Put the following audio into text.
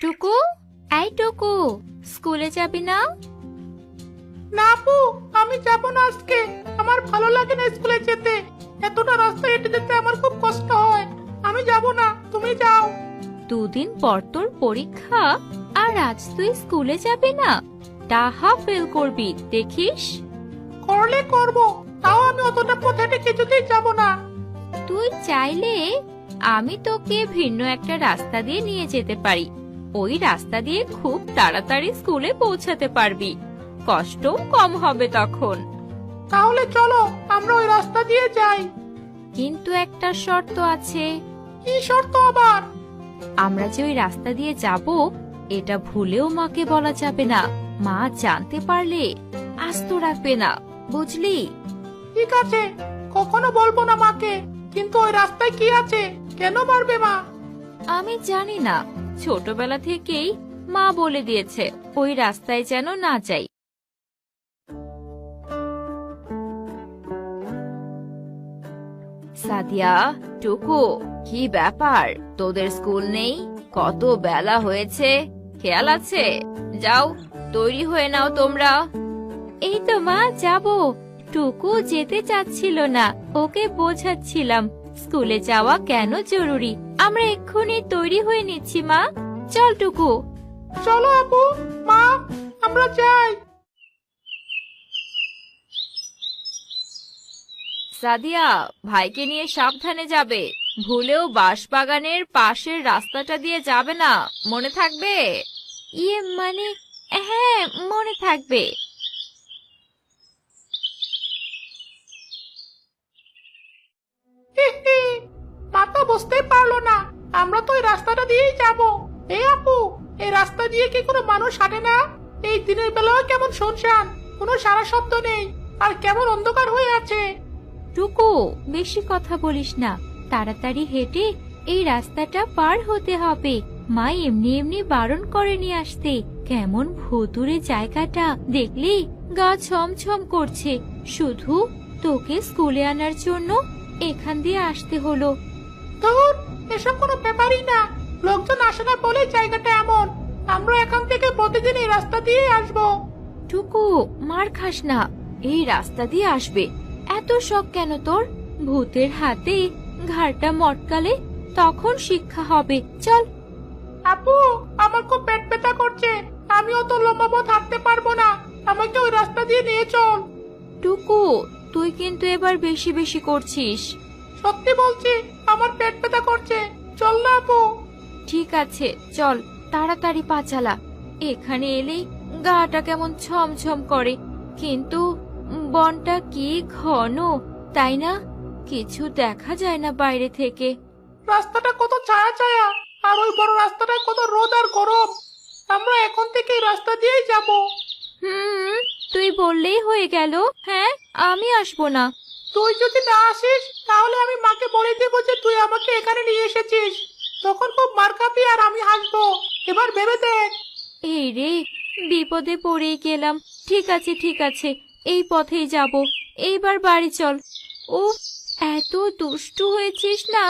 টুকু, এই টুকু, স্কুলে যাবি না? না আপু, আমি যাব না আজকে। আমার ভালো লাগে না স্কুলে যেতে। এতটা রাস্তা হেঁটে যেতে আমার খুব কষ্ট হয়। আমি যাব না, তুমি যাও। দুদিন পর তোর পরীক্ষা, আর আজ তুই স্কুলে যাবি না? টাহা ফেল করবি দেখিস। করলে করব, তাও আমি অতটা পথ হেঁটে কিছুতেই যাব না। তুই চাইলে আমি তোকে ভিন্ন একটা রাস্তা দিয়ে নিয়ে যেতে পারি। ওই রাস্তা দিয়ে খুব তাড়াতাড়ি স্কুলে পৌঁছাতে পারবি, কষ্টও কম হবে তখন। তাহলে চলো আমরা ওই রাস্তা দিয়ে যাই। কিন্তু একটা শর্ত আছে। কি শর্ত আবার? আমরা যে ওই রাস্তা দিয়ে যাব, এটা ভুলেও মাকে বলা যাবে না। মা জানতে পারলে আস্ত রাখবে না, বুঝলি? ঠিক আছে, কখনো বলবো না মাকে। কিন্তু ওই রাস্তায় কি আছে, কেন মারবে মা? আমি জানি না, ছোটবেলা থেকেই মা বলে দিয়েছে ওই রাস্তায় যেন না যাই। সাদিয়া, টুকু, কি ব্যাপার? তোদের স্কুল নেই? কত বেলা হয়েছে, খেয়াল আছে? যাও, তৈরি হয়ে নাও তোমরা। এই তো মা, যাব। টুকু যেতে চাচ্ছিল না, ওকে বোঝাচ্ছিলাম স্কুলে যাওয়া কেন জরুরি। আমরা এক্ষুনি তৈরি হয়ে নিচ্ছি মা, চল টুকু। চলো আপু, মা, আমরা যাই। সাদিয়া, ভাইকে নিয়ে সাবধানে যাবে। ভুলেও বাঁশবাগানের পাশের রাস্তাটা দিয়ে যাবে না, মনে থাকবে? ইয়ে মানে, হ্যাঁ মনে থাকবে। মা তো বুঝতেই পারলো না আমরা তো এই রাস্তাটা দিয়েই যাব। এই আপু, এই রাস্তা দিয়ে কি কোনো মানুষ হাঁটে না? এই দিনের বেলাও কেমন শুনশান, কোনো সারা শব্দ নেই, আর কেমন অন্ধকার হয়ে আছে। টুকু, বেশি কথা বলিস না, তাড়াতাড়ি হেঁটে এই রাস্তাটা পার হতে হবে। মা এমনি এমনি বারণ করে নিয়ে আসতে। কেমন ভুতুড়ে জায়গাটা, দেখলি গা ছমছম করছে। শুধু তোকে স্কুলে আনার জন্য এখান দিয়ে আসতে হলো। ধুর, এসব কোনো ব্যাপারই না। লোকজন আসে না বলে জায়গাটা এমন। আমরা এখান থেকে প্রতিদিন এই রাস্তা দিয়ে আসবো। টুকু, মার খাস না, এই রাস্তা দিয়ে আসবে। এত শখ কেন তোর? ভূতের হাতে ঘাড়টা মটকালে তখন শিক্ষা হবে। চল। আপু, আমার খুব পেট ব্যথা করছে। আমি অত লম্বা পথ হাঁটতে পারবো না। আমাকে ওই রাস্তা দিয়ে নিয়ে চল। টুকু, তুই কিন্তু এবার বেশি বেশি করছিস। সত্যি বলছি, আমার পেট ব্যথা করছে। চল না আপু। ঠিক আছে, চল, তাড়াতাড়ি পা চালা। এখানে এলেই গাটা কেমন ছমছম করে। কিন্তু বনটা কি ঘন, তাই না? কিছু দেখা যায় না বাইরে থেকে। রাস্তাটা কত ছায়া ছায়া, আর ওই বড় রাস্তাটা কত রোদ আর গরম। আমরা এখন থেকে এই রাস্তা দিয়েই যাব। হুম, তুই বললেই হয়ে গেল। হ্যাঁ, আমি আসবো না। তুই যদি না আসিস তাহলে আমি মাকে বলে দেবো যে তুই আমাকে এখানে নিয়ে এসেছিস। তখন খুব মার খাবি আর আমি হাসবো। এবার ভেবে দেখ। এই রে, বিপদে পড়েই গেলাম। ঠিক আছে ঠিক আছে, এই পথেই যাব। এইবার বাড়ি চল। ও, এত দুষ্টু হয়েছিস না,